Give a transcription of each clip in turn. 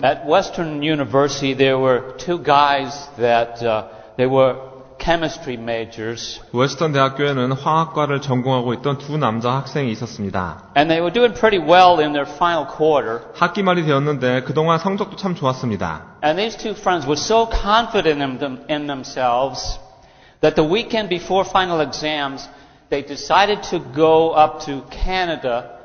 At Western University, there were two guys that they were chemistry majors. 웨스턴 대학교에는 화학과를 전공하고 있던 두 남자 학생이 있었습니다. And they were doing pretty well in their final quarter. 학기 말이 되었는데 그동안 성적도 참 좋았습니다. And these two friends were so confident in themselves that the weekend before final exams, they decided to go up to Canada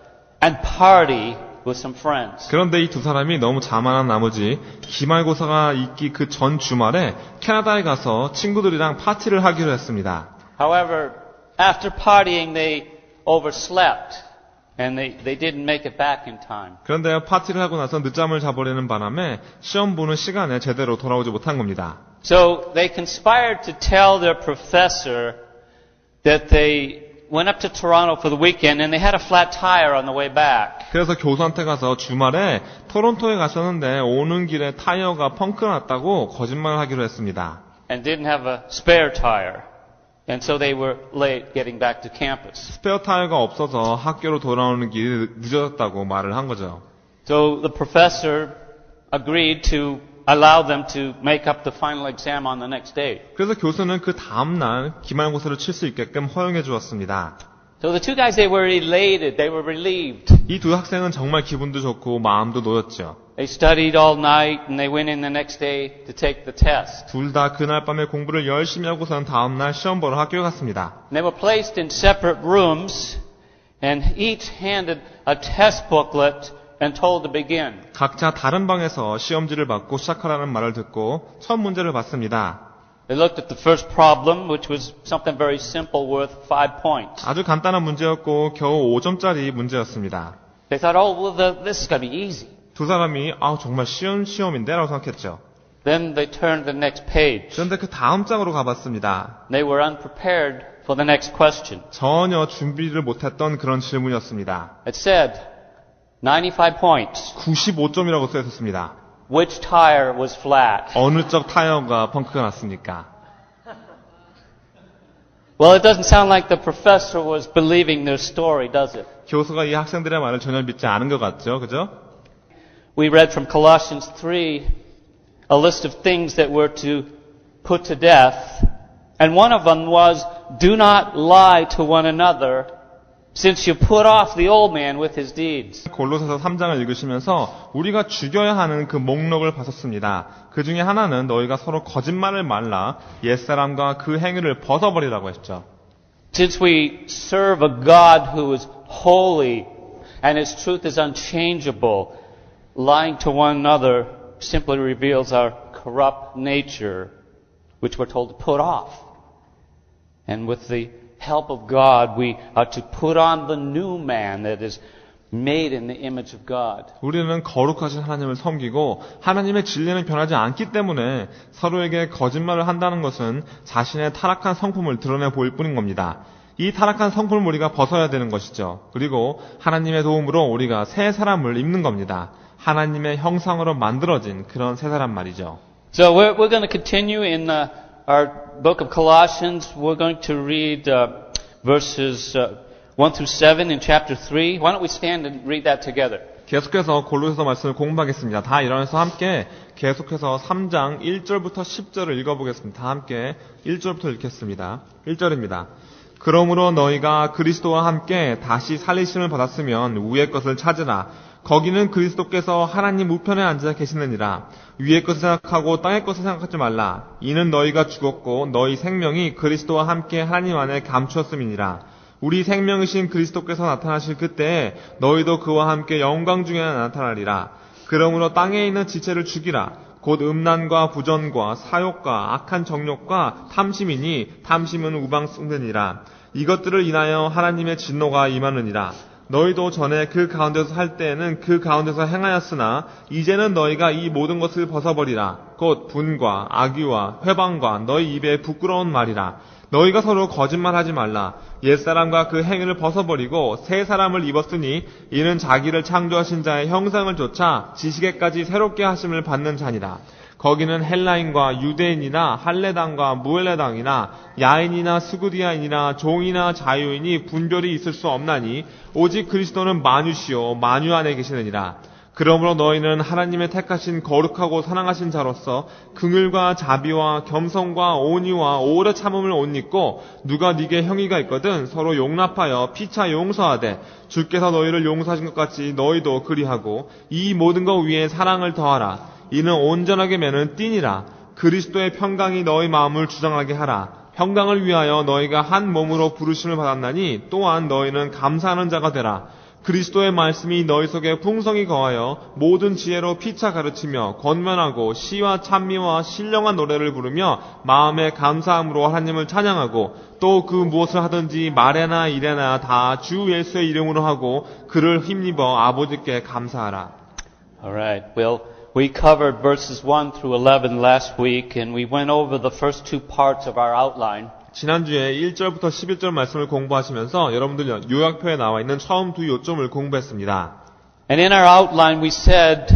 and party with some friends. 그런데 이 두 사람이 너무 자만한 나머지 기말고사가 있기 그 전 주말에 캐나다에 가서 친구들이랑 파티를 하기로 했습니다. However, after partying, they overslept and they didn't make it back in time. 그런데 파티를 하고 나서 늦잠을 자버리는 바람에 시험 보는 시간에 제대로 돌아오지 못한 겁니다. So they conspired to tell their professor that they went up to Toronto for the weekend and they had a flat tire on the way back. 그래서 교수한테 가서 주말에 토론토에 가셨는데 오는 길에 타이어가 펑크가 났다고 거짓말을 하기로 했습니다. And didn't have a spare tire. And so they were late getting back to campus. 스페어 타이어가 없어서 학교로 돌아오는 길이 늦어졌다고 말을 한 거죠. So the professor agreed to allow them to make up the final exam on the next day. 그래서 교수는 그 다음날 기말고사를 칠 수 있게끔 허용해 주었습니다. So the two guys, they were elated, they were relieved. 이 두 학생은 정말 기분도 좋고 마음도 놓였죠. They studied all night and they went in the next day to take the test. 둘 다 그날 밤에 공부를 열심히 하고선 다음날 시험 보러 학교에 갔습니다. They were placed in separate rooms and each handed a test booklet and told to begin. 각자 다른 방에서 시험지를 받고 시작하라는 말을 듣고 첫 문제를 받습니다. They looked at the first problem, which was something very simple worth 5 points. 아주 간단한 문제였고 겨우 5점짜리 문제였습니다. They thought, oh, well, this is going to be easy. 두 사람이 정말 쉬운 시험인데 라고 생각했죠. Then they turned to the next page. 그런데 그 다음 장으로 가봤습니다. They were unprepared for the next question. 전혀 준비를 못했던 그런 질문이었습니다. It said, 95 points. 95점이라고 써 있었습니다. Which tire was flat? 어느 쪽 타이어가 펑크가 났습니까? Well, it doesn't sound like the professor was believing their story, does it? 교수가 이 학생들의 말을 전혀 믿지 않은 것 같죠, 그죠? We read from Colossians 3 a list of things that were to put to death, and one of them was, do not lie to one another, since you put off the old man with his deeds. 골로새서 3장을 읽으시면서 우리가 죽여야 하는 그 목록을 봤었습니다. 그 중에 하나는 너희가 서로 거짓말을 말라 옛사람과 그 행위를 벗어버리라고 했죠. Since we serve a God who is holy and his truth is unchangeable, lying to one another simply reveals our corrupt nature, which we're told to put off. And with the help of God, we are to put on the new man that is made in the image of God. 우리는 거룩하신 하나님을 섬기고 하나님의 진리는 변하지 않기 때문에 서로에게 거짓말을 한다는 것은 자신의 타락한 성품을 드러내 보일 뿐인 겁니다. 이 타락한 성품을 우리가 벗어야 되는 것이죠. 그리고 하나님의 도움으로 우리가 새 사람을 입는 겁니다. 하나님의 형상으로 만들어진 그런 새 사람 말이죠. So we're going to continue in our book of Colossians. We're going to read verses 1 through 7 in chapter 3. Why don't we stand and read that together? 계속해서 골로새서 말씀을 공부하겠습니다. 다 일어나서 함께 계속해서 3장 1절부터 10절을 읽어보겠습니다. 다 함께 1절부터 읽겠습니다. 1절입니다. 그러므로 너희가 그리스도와 함께 다시 살리심을 받았으면 위의 것을 찾으라. 거기는 그리스도께서 하나님 우편에 앉아 계시느니라. 위의 것을 생각하고 땅의 것을 생각하지 말라. 이는 너희가 죽었고 너희 생명이 그리스도와 함께 하나님 안에 감추었음이니라. 우리 생명이신 그리스도께서 나타나실 그때에 너희도 그와 함께 영광 중에 나타나리라. 그러므로 땅에 있는 지체를 죽이라. 곧 음란과 부전과 사욕과 악한 정욕과 탐심이니 탐심은 우방승되니라. 이것들을 인하여 하나님의 진노가 임하느니라. 너희도 전에 그 가운데서 할 때에는 그 가운데서 행하였으나 이제는 너희가 이 모든 것을 벗어버리라. 곧 분과 악의와 회방과 너희 입에 부끄러운 말이라. 너희가 서로 거짓말하지 말라. 옛사람과 그 행위를 벗어버리고 새 사람을 입었으니 이는 자기를 창조하신 자의 형상을 좇아 지식에까지 새롭게 하심을 받는 자니라. 거기는 헬라인과 유대인이나 할레당과 무헬레당이나 야인이나 스구디아인이나 종이나 자유인이 분별이 있을 수 없나니 오직 그리스도는 만유시요 만유 안에 계시느니라. 그러므로 너희는 하나님의 택하신 거룩하고 사랑하신 자로서 긍휼과 자비와 겸손과 온유와 오래 참음을 옷 입고 누가 네게 형의가 있거든 서로 용납하여 피차 용서하되 주께서 너희를 용서하신 것 같이 너희도 그리하고 이 모든 것 위에 사랑을 더하라. 이는 온전하게 매는 띠니라. 그리스도의 평강이 너희 마음을 주장하게 하라. 평강을 위하여 너희가 한 몸으로 부르심을 받았나니 또한 너희는 감사하는 자가 되라. 그리스도의 말씀이 너희 속에 풍성히 거하여 모든 지혜로 피차 가르치며 권면하고 시와 찬미와 신령한 노래를 부르며 마음에 감사함으로 하나님을 찬양하고 또 그 무엇을 하든지 말에나 일에나 다 주 예수의 이름으로 하고 그를 힘입어 아버지께 감사하라. Alright, well, we covered verses 1 through 11 last week, and we went over the first two parts of our outline. 지난주에 1절부터 11절 말씀을 공부하시면서 여러분들 요약표에 나와 있는 처음 두 요점을 공부했습니다. And in our outline we said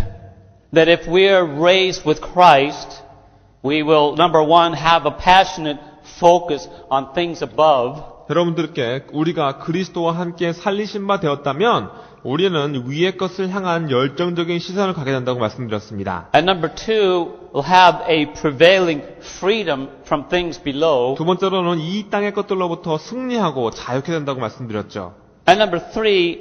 that if we are raised with Christ, we will, number one, have a passionate focus on things above. 여러분들께 우리가 그리스도와 함께 살리신 바 되었다면 우리는 위의 것을 향한 열정적인 시선을 갖게 된다고 말씀드렸습니다. And number two, we'll have a prevailing freedom from things below. 두 번째로는 이 땅의 것들로부터 승리하고 자유케 된다고 말씀드렸죠. And number three,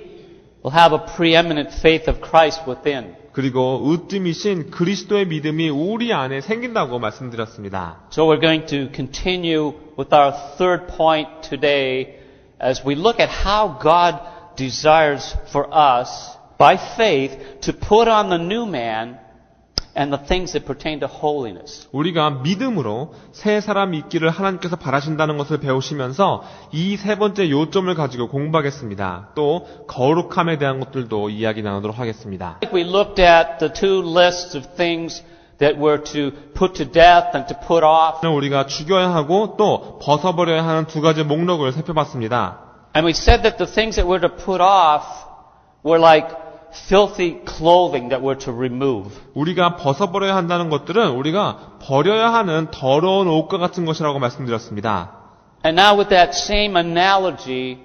we'll have a preeminent faith of Christ within. 그리고 으뜸이신 그리스도의 믿음이 우리 안에 생긴다고 말씀드렸습니다. So we're going to continue with our third point today as we look at how God desires for us, by faith, to put on the new man and the things that pertain to holiness. 우리가 믿음으로 새 사람 있기를 하나님께서 바라신다는 것을 배우시면서 이 세 번째 요점을 가지고 공부하겠습니다. 또 거룩함에 대한 것들도 이야기 나누도록 하겠습니다. We looked at the two lists of things that were to put to death and to put off. 우리가 죽여야 하고 또 벗어버려야 하는 두 가지 목록을 살펴봤습니다. And we said that the things that were to put off were like filthy clothing that we're to remove. 우리가 벗어버려야 한다는 것들은 우리가 버려야 하는 더러운 옷과 같은 것이라고 말씀드렸습니다. And now with that same analogy,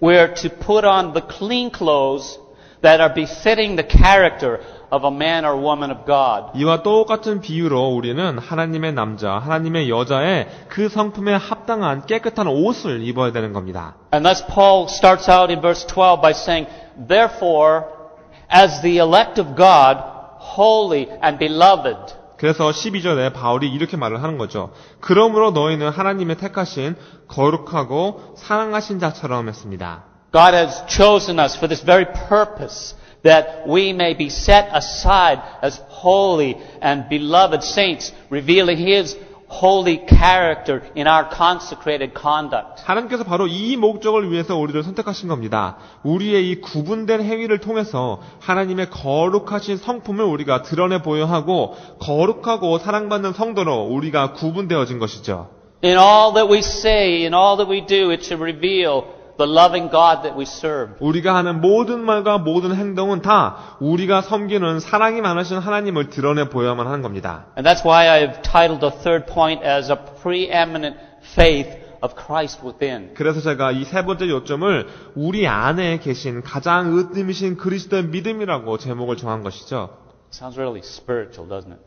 we're to put on the clean clothes that are befitting the character of a man or woman of God. 이와 똑같은 비유로 우리는 하나님의 남자, 하나님의 여자의 그 성품에 합당한 깨끗한 옷을 입어야 되는 겁니다. And thus Paul starts out in verse 12 by saying, Therefore, as the elect of God, holy and beloved. 그래서 12절에 바울이 이렇게 말을 하는 거죠. 그러므로 너희는 하나님의 택하신 거룩하고 사랑하신 자처럼 했습니다. God has chosen us for this very purpose, that we may be set aside as holy and beloved saints, revealing His holy character in our consecrated conduct. 하나님께서 바로 이 목적을 위해서 우리를 선택하신 겁니다. 우리의 이 구분된 행위를 통해서 하나님의 거룩하신 성품을 우리가 드러내 보여 하고 거룩하고 사랑받는 성도로 우리가 구분되어진 것이죠. In all that we say, in all that we do, it should reveal the loving God that we serve. 우리가 하는 모든 말과 모든 행동은 다 우리가 섬기는 사랑이 많으신 하나님을 드러내 보여야만 하는 겁니다. And that's why I've titled the third point as a preeminent faith of Christ within. 그래서 제가 이 세 번째 요점을 우리 안에 계신 가장 으뜸이신 그리스도의 믿음이라고 제목을 정한 것이죠. Sounds really spiritual, doesn't it?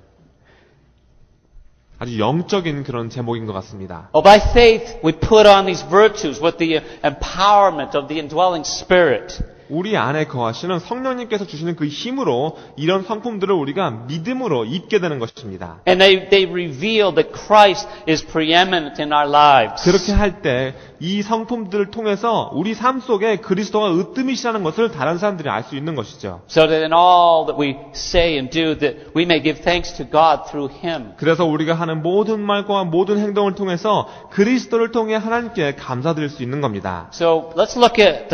아주 영적인 그런 제목인 것 같습니다. Oh, by faith we put on these virtues with the empowerment of the indwelling Spirit. 우리 안에 거하시는 성령님께서 주시는 그 힘으로 이런 성품들을 우리가 믿음으로 입게 되는 것입니다. And they reveal that Christ is preeminent in our lives. 그렇게 할 때 이 성품들을 통해서 우리 삶 속에 그리스도가 으뜸이시라는 것을 다른 사람들이 알 수 있는 것이죠. So that in all that we say and do, that we may give thanks to God through Him. 그래서 우리가 하는 모든 말과 모든 행동을 통해서 그리스도를 통해 하나님께 감사드릴 수 있는 겁니다. So let's look at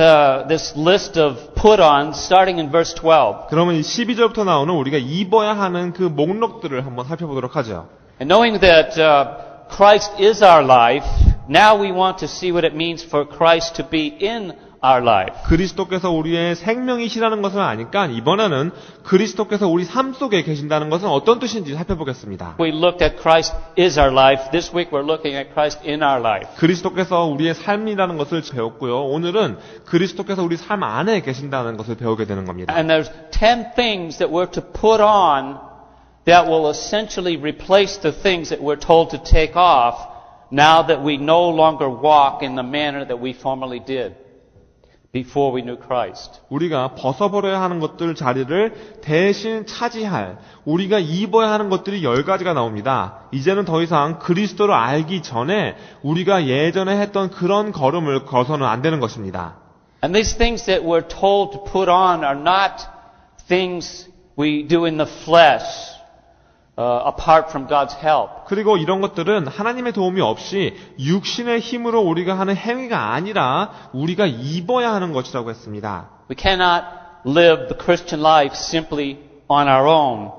this list of put-ons starting in verse 12. 그러면 이 12절부터 나오는 우리가 입어야 하는 그 목록들을 한번 살펴보도록 하죠. And knowing that Christ is our life, now we want to see what it means for Christ to be in our life. 그리스도께서 우리의 생명이시라는 것을 아니까 이번에는 그리스도께서 우리 삶 속에 계신다는 것은 어떤 뜻인지 살펴보겠습니다. We looked at Christ is our life. This week we're looking at Christ in our life. 그리스도께서 우리의 삶이라는 것을 배웠고요. 오늘은 그리스도께서 우리 삶 안에 계신다는 것을 배우게 되는 겁니다. And there's 10 things that we're to put on that will essentially replace the things that we're told to take off now that we no longer walk in the manner that we formerly did before we knew Christ. 우리가 벗어버려야 하는 것들 자리를 대신 차지할, 우리가 입어야 하는 것들이 10가지가 나옵니다. 이제는 더 이상 그리스도를 알기 전에 우리가 예전에 했던 그런 걸음을 걸어서는 안 되는 것입니다. And these things that we're told to put on are not things we do in the flesh. Apart from God's help. 그리고 이런 것들은 하나님의 도움이 없이 육신의 힘으로 우리가 하는 행위가 아니라 우리가 입어야 하는 것이라고 했습니다. We cannot live the Christian life simply on our own,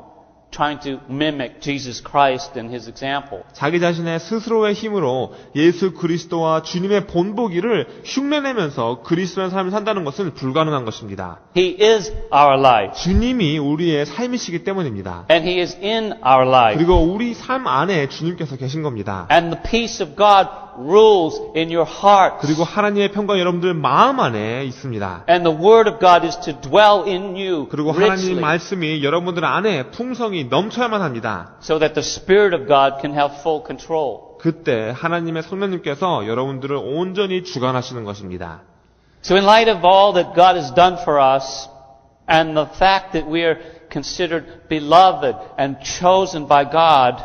trying to mimic Jesus Christ and His example. 자기 자신의 스스로의 힘으로 예수 그리스도와 주님의 본보기를 흉내내면서 그리스도의 삶을 산다는 것은 불가능한 것입니다. He is our life. 주님이 우리의 삶이시기 때문입니다. And He is in our life. 그리고 우리 삶 안에 주님께서 계신 겁니다. And the peace of God rules in your heart. 그리고 하나님의 평강 여러분들 마음 안에 있습니다. And the Word of God is to dwell in you 그리고 하나님 richly, 말씀이 여러분들 안에 풍성이 넘쳐야만 합니다. so that the Spirit of God can have full control. 그때 하나님의 성령님께서 여러분들을 온전히 주관하시는 것입니다. So in light of all that God has done for us, and the fact that we are considered beloved and chosen by God,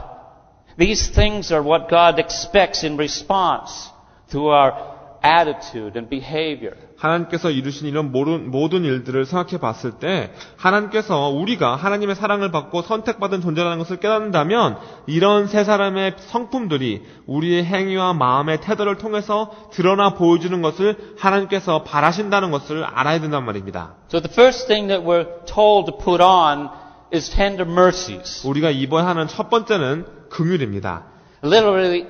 these things are what God expects in response to our attitude and behavior. 하나님께서 이루신 이런 모든 일들을 생각해 봤을 때 하나님께서 우리가 하나님의 사랑을 받고 선택받은 존재라는 것을 깨닫는다면 이런 세 사람의 성품들이 우리의 행위와 마음의 태도를 통해서 드러나 보여주는 것을 하나님께서 바라신다는 것을 알아야 된단 말입니다. So the first thing that we're told to put on is tender mercies. 우리가 입어야 하는 첫 번째는 긍휼입니다. Literally,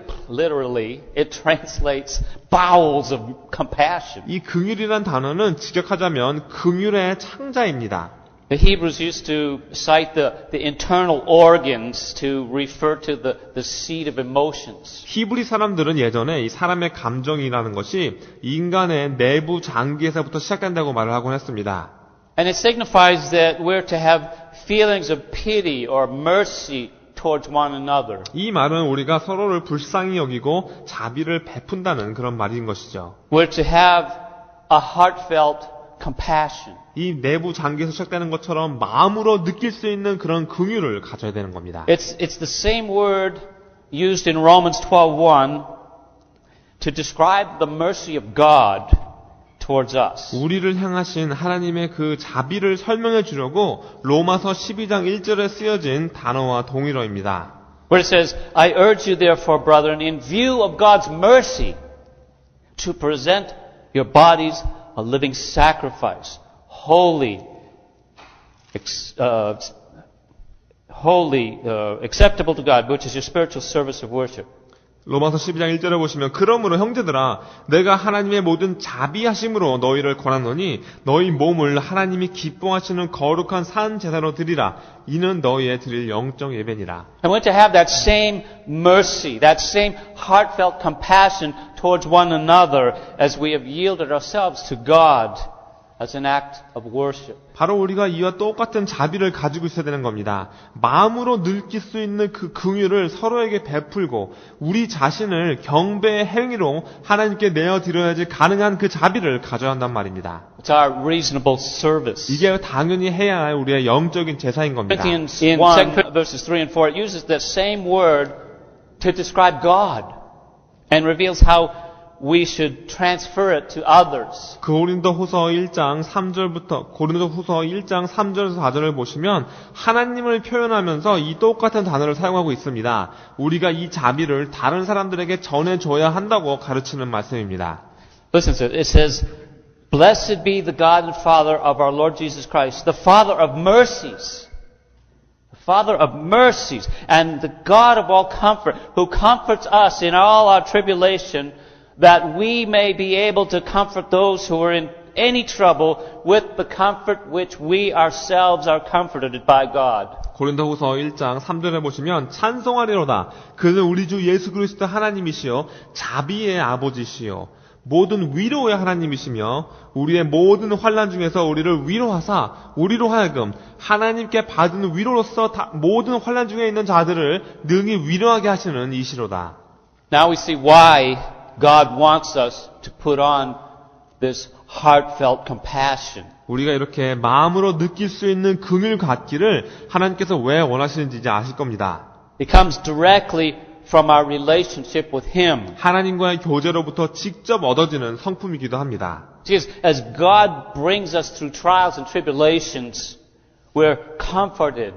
it translates bowels of compassion. 이 긍휼이란 단어는 직역하자면 긍휼의 창자입니다. The Hebrews used to cite the internal organs to refer to the seat of emotions. 히브리 사람들은 예전에 이 사람의 감정이라는 것이 인간의 내부 장기에서부터 시작된다고 말을 하곤 했습니다. And it signifies that we're to have feelings of pity or mercy towards one another. 이 말은 우리가 서로를 불쌍히 여기고 자비를 베푼다는 그런 말인 것이죠. We're to have a heartfelt compassion. 이 내부 장기에서 시작되는 것처럼 마음으로 느낄 수 있는 그런 긍휼을 가져야 되는 겁니다. It's the same word used in Romans 12:1 to describe the mercy of God towards us. 우리를 향하신 하나님의 그 자비를 설명해 주려고 로마서 12장 1절에 쓰여진 단어와 동일어입니다. Where it says, I urge you therefore, brethren, in view of God's mercy, to present your bodies a living sacrifice, holy, acceptable to God, which is your spiritual service of worship. 로마서 12장 1절에 보시면 그러므로 형제들아 내가 하나님의 모든 자비하심으로 너희를 권하노니 너희 몸을 하나님이 기뻐하시는 거룩한 산 제사로 드리라. 이는 너희의 드릴 영적 예배니라. And we're to have that same mercy, that same heartfelt compassion towards one another as we have yielded ourselves to God as an act of worship. 바로 우리가 이와 똑같은 자비를 가지고 있어야 되는 겁니다. 마음으로 느낄 수 있는 그 긍휼을 서로에게 베풀고 우리 자신을 경배의 행위로 하나님께 내어드려야지 가능한 그 자비를 가져야 한단 말입니다. It's our reasonable service. 이게 당연히 해야 할 우리의 영적인 제사인 겁니다. Corinthians 1 verses 3 and 4, it uses that same word to describe God and reveals how we should transfer it to others. 고린도후서 1장 3절에서 4절을 보시면 하나님을 표현하면서 이 똑같은 단어를 사용하고 있습니다. 우리가 이 자비를 다른 사람들에게 전해줘야 한다고 가르치는 말씀입니다. Listen to it. It says, Blessed be the God and Father of our Lord Jesus Christ, the Father of mercies. The Father of mercies and the God of all comfort, who comforts us in all our tribulation, that we may be able to comfort those who are in any trouble with the comfort which we ourselves are comforted by God. 고린도후서 1장 3절에 보시면 찬송하리로다. 그는 우리 주 예수 그리스도 하나님이시요 자비의 아버지시요 모든 위로의 하나님이시며 우리의 모든 환난 중에서 우리를 위로하사 우리로 하여금 하나님께 받은 위로로서 모든 환난 중에 있는 자들을 능히 위로하게 하시는 이시로다. Now we see why God wants us to put on this heartfelt compassion. 우리가 이렇게 마음으로 느낄 수 있는 긍휼 갖기를 하나님께서 왜 원하시는지 이제 아실 겁니다. It comes directly from our relationship with Him. 하나님과의 교제로부터 직접 얻어지는 성품이기도 합니다. Because as God brings us through trials and tribulations, we're comforted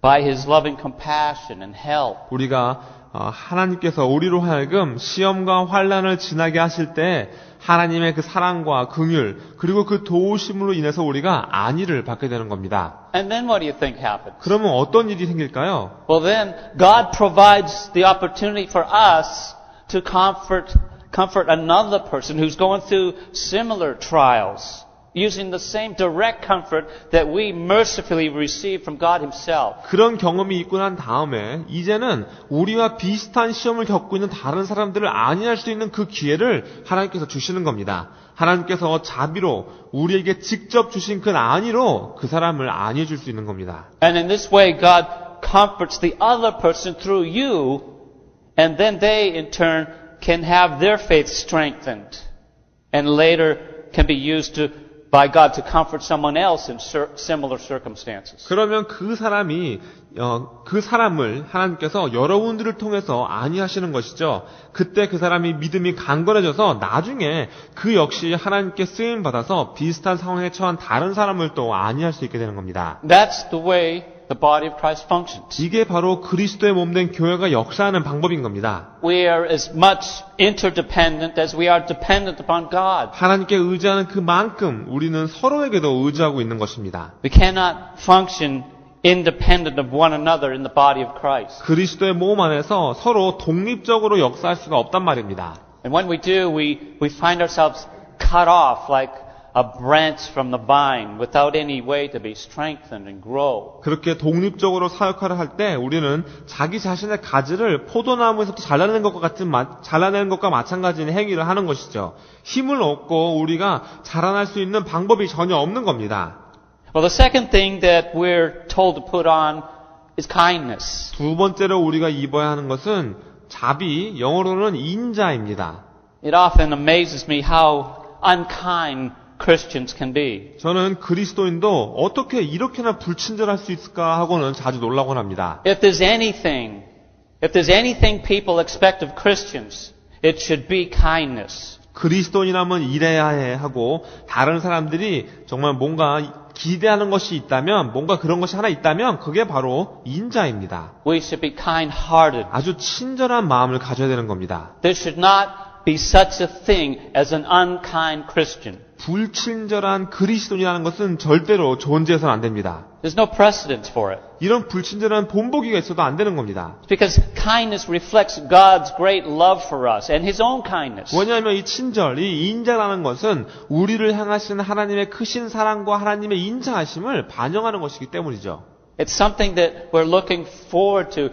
by His loving compassion and help. 우리가 하나님께서 우리로 하여금 시험과 환난을 지나게 하실 때 하나님의 그 사랑과 긍휼 그리고 그 도우심으로 인해서 우리가 안위를 받게 되는 겁니다. And then what do you think happens? 그러면 어떤 일이 생길까요? Well then, God provides the opportunity for us to comfort another person who's going through similar trials, using the same direct comfort that we mercifully receive from God Himself. 그런 경험이 있고 난 다음에 이제는 우리와 비슷한 시험을 겪고 있는 다른 사람들을 안위할 수 있는 그 기회를 하나님께서 주시는 겁니다. 하나님께서 자비로 우리에게 직접 주신 그 안위로 그 사람을 안위해 줄 수 있는 겁니다. And in this way, God comforts the other person through you, and then they in turn can have their faith strengthened, and later can be used by God to comfort someone else in similar circumstances. 그러면 그 사람을 하나님께서 여러분들을 통해서 안위하시는 것이죠. 그때 그 사람이 믿음이 강건해져서 나중에 그 역시 하나님께 쓰임 받아서 비슷한 상황에 처한 다른 사람을 또 안위할 수 있게 되는 겁니다. That's the way the body of Christ functions. 이게 바로 그리스도의 몸된 교회가 역사하는 방법인 겁니다. We are as much interdependent as we are dependent upon God. 하나님께 의지하는 그만큼 우리는 서로에게도 의지하고 있는 것입니다. We cannot function independent of one another in the body of Christ. 그리스도의 몸 안에서 서로 독립적으로 역사할 수가 없단 말입니다. And when we do, we find ourselves cut off like a branch from the vine without any way to be strengthened and grow. 그렇게 독립적으로 사역하려 할 때 우리는 자기 자신의 가지를 포도나무에서부터 잘라내는 것과 마찬가지인 행위를 하는 것이죠. 힘을 얻고 우리가 자라날 수 있는 방법이 전혀 없는 겁니다. Well, the second thing that we're told to put on is kindness. 두 번째로 우리가 입어야 하는 것은 자비, 영어로는 인자입니다. It often amazes me how unkind Christians can be. 저는 그리스도인도 어떻게 이렇게나 불친절할 수 있을까 하고는 자주 놀라곤 합니다. If there's anything people expect of Christians, it should be kindness. 그리스도인이라면 이래야 해 하고 다른 사람들이 정말 뭔가 기대하는 것이 있다면 뭔가 그런 것이 하나 있다면 그게 바로 인자입니다. We should be kind-hearted. 아주 친절한 마음을 가져야 되는 겁니다. There should not be such a thing as an unkind Christian. 불친절한 그리스도인이라는 것은 절대로 존재해서는 안 됩니다. There's no precedence for it. 이런 불친절한 본보기가 있어도 안 되는 겁니다. Because kindness reflects God's great love for us and His own kindness. 왜냐하면 이 친절, 이 인자라는 것은 우리를 향하신 하나님의 크신 사랑과 하나님의 인자하심을 반영하는 것이기 때문이죠. It's something that we're looking forward to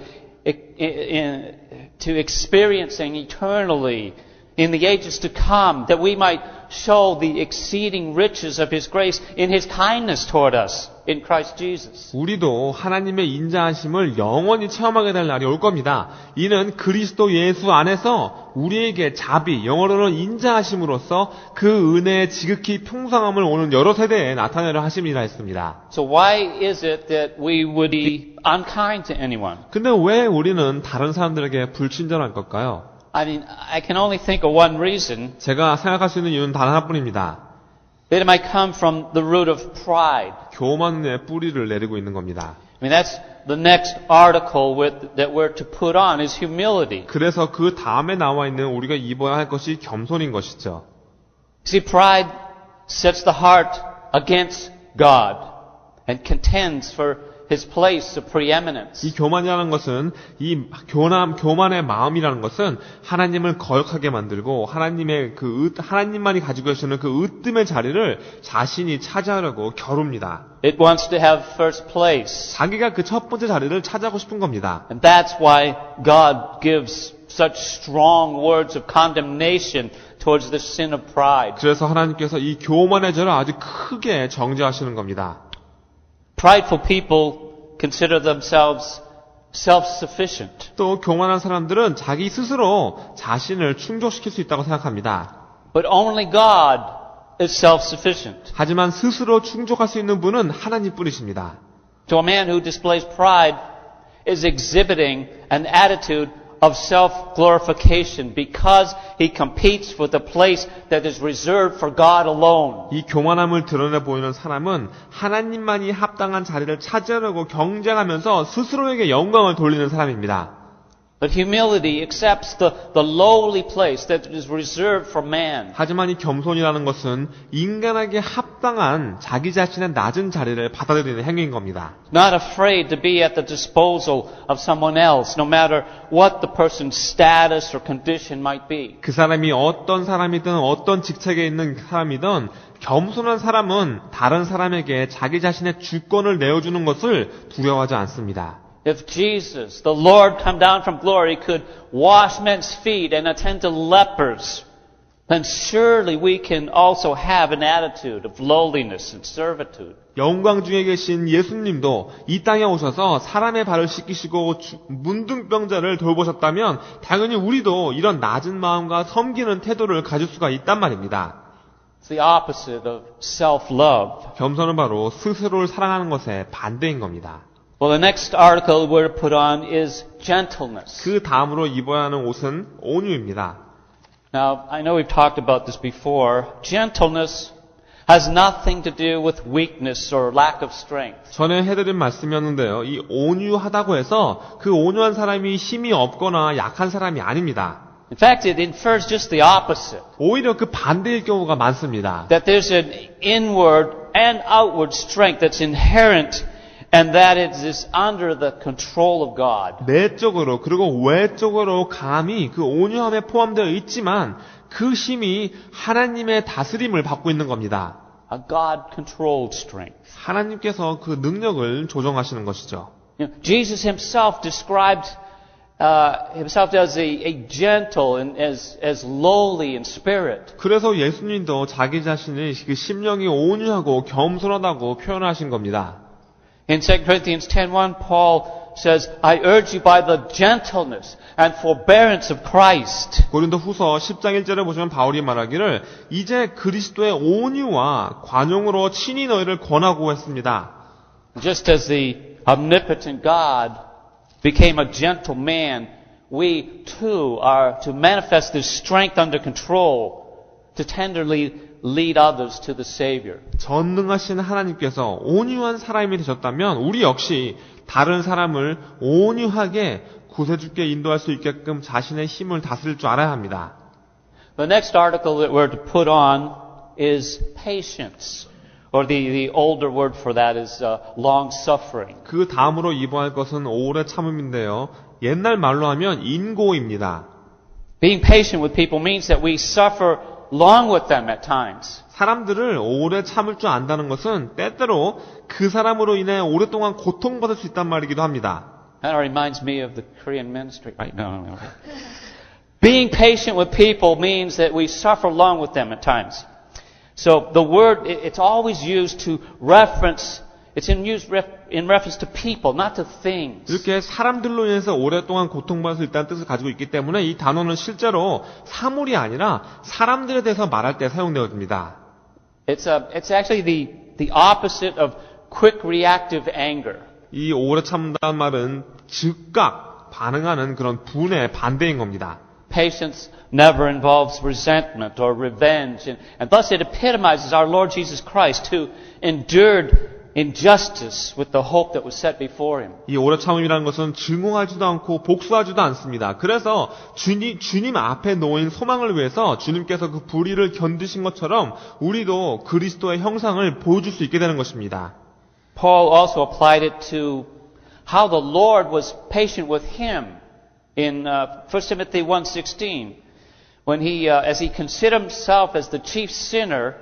experiencing eternally in the ages to come, that we might show the exceeding riches of His grace in His kindness toward us in Christ Jesus. 우리도 하나님의 인자하심을 영원히 체험하게 될 날이 올 겁니다. 이는 그리스도 예수 안에서 우리에게 자비, 영어로는 인자하심으로써 그 은혜의 지극히 풍성함을 오는 여러 세대에 나타내려 하심이라 했습니다. So why is it that we would be unkind to anyone? 근데 왜 우리는 다른 사람들에게 불친절한 걸까요? I mean, I can only think of one reason. 제가 생각할 수 있는 이유는 단 하나뿐입니다. That it might come from the root of pride. 교만의 뿌리를 내리고 있는 겁니다. I mean, that's the next article that we're to put on is humility. 그래서 그 다음에 나와 있는 우리가 입어야 할 것이 겸손인 것이죠. See, pride sets the heart against God and contends for his place of preeminence. 이 교만이라는 것은 이 교만의 마음이라는 것은 하나님을 거역하게 만들고 하나님만이 가지고 계시는 그 으뜸의 자리를 자신이 차지하려고 겨룹니다. It wants to have first place. 자기가 그 첫 번째 자리를 차지하고 싶은 겁니다. And that's why God gives such strong words of condemnation towards the sin of pride. 그래서 하나님께서 이 교만의 죄를 아주 크게 정죄하시는 겁니다. Prideful people consider themselves self-sufficient. 또 교만한 사람들은 자기 스스로 자신을 충족시킬 수 있다고 생각합니다. But only God is self-sufficient. 하지만 스스로 충족할 수 있는 분은 하나님뿐이십니다. So a man who displays pride is exhibiting an attitude of self-glorification because he competes for the place that is reserved for God alone. 이 교만함을 드러내 보이는 사람은 하나님만이 합당한 자리를 차지하려고 경쟁하면서 스스로에게 영광을 돌리는 사람입니다. But humility accepts the lowly place that is reserved for man. 하지만 이 겸손이라는 것은 인간에게 합당한 자기 자신의 낮은 자리를 받아들이는 행위인 겁니다. Not afraid to be at the disposal of someone else, no matter what the person's status or condition might be. 그 사람이 어떤 사람이든 어떤 직책에 있는 사람이든 겸손한 사람은 다른 사람에게 자기 자신의 주권을 내어주는 것을 두려워하지 않습니다. If Jesus, the Lord come down from glory, could wash men's feet and attend to lepers, then surely we can also have an attitude of lowliness and servitude. 영광 중에 계신 예수님도 이 땅에 오셔서 사람의 발을 씻기시고 문둥병자를 돌보셨다면 당연히 우리도 이런 낮은 마음과 섬기는 태도를 가질 수가 있단 말입니다. It's the opposite of self-love. 겸손은 바로 스스로를 사랑하는 것의 반대인 겁니다. Well, the next article we're to put on is gentleness. 그 다음으로 입어야 하는 옷은 온유입니다. Now, I know we've talked about this before. Gentleness has nothing to do with weakness or lack of strength. 전에 해드린 말씀이었는데요. 이 온유하다고 해서 그 온유한 사람이 힘이 없거나 약한 사람이 아닙니다. In fact, it infers just the opposite. 오히려 그 반대일 경우가 많습니다. That there's an inward and outward strength that's inherent and that it is under the control of God. 내적으로 그리고 외적으로 감히 그 온유함에 포함되어 있지만 그 힘이 하나님의 다스림을 받고 있는 겁니다. A God-controlled strength. 하나님께서 그 능력을 조정하시는 것이죠. Jesus himself described himself as a gentle and as lowly in spirit. 그래서 예수님도 자기 자신의 그 심령이 온유하고 겸손하다고 표현하신 겁니다. In 2 Corinthians 10:1, Paul says, I urge you by the gentleness and forbearance of Christ. 고린도 후서 10장 1절에 보시면 바울이 말하기를 이제 그리스도의 온유와 관용으로 친히 너희를 권하고 했습니다. Just as the omnipotent God became a gentle man, we too are to manifest this strength under control to tenderly lead others to the Savior. 전능하신 하나님께서 온유한 사람이 되셨다면 우리 역시 다른 사람을 온유하게 구세주께 인도할 수 있게끔 자신의 힘을 다스릴 줄 알아야 합니다. The next article that we're to put on is patience. Or the older word for that is long suffering. 그 다음으로 입어야 할 것은 오래 참음인데요. 옛날 말로 하면 인고입니다. Being patient with people means that we suffer long with them at times. 사람들을 오래 참을 줄 안다는 것은 때때로 그 사람으로 인해 오랫동안 고통받을 수 있단 말이기도 합니다. That reminds me of the Korean ministry. Right? No. Being patient with people means that we suffer long with them at times. So the word, it's always used to reference, it's in reference to people, not to things. 이렇게 사람들로 인해서 오랫동안 고통받을 수 있다는 뜻을 가지고 있기 때문에 이 단어는 실제로 사물이 아니라 사람들에 대해서 말할 때 사용되어집니다. It's actually the opposite of quick reactive anger. 이 오래 참는다는 말은 즉각 반응하는 그런 분의 반대인 겁니다. Patience never involves resentment or revenge, and thus it epitomizes our Lord Jesus Christ, who endured injustice with the hope that was set before him. 이 오래 참음이라는 것은 증오하지도 않고 복수하지도 않습니다. 그래서 주님 앞에 놓인 소망을 위해서 주님께서 그 불의를 견디신 것처럼 우리도 그리스도의 형상을 보여줄 수 있게 되는 것입니다. Paul also applied it to how the Lord was patient with him in 1 Timothy 1:16. When he, as he considered himself as the chief sinner,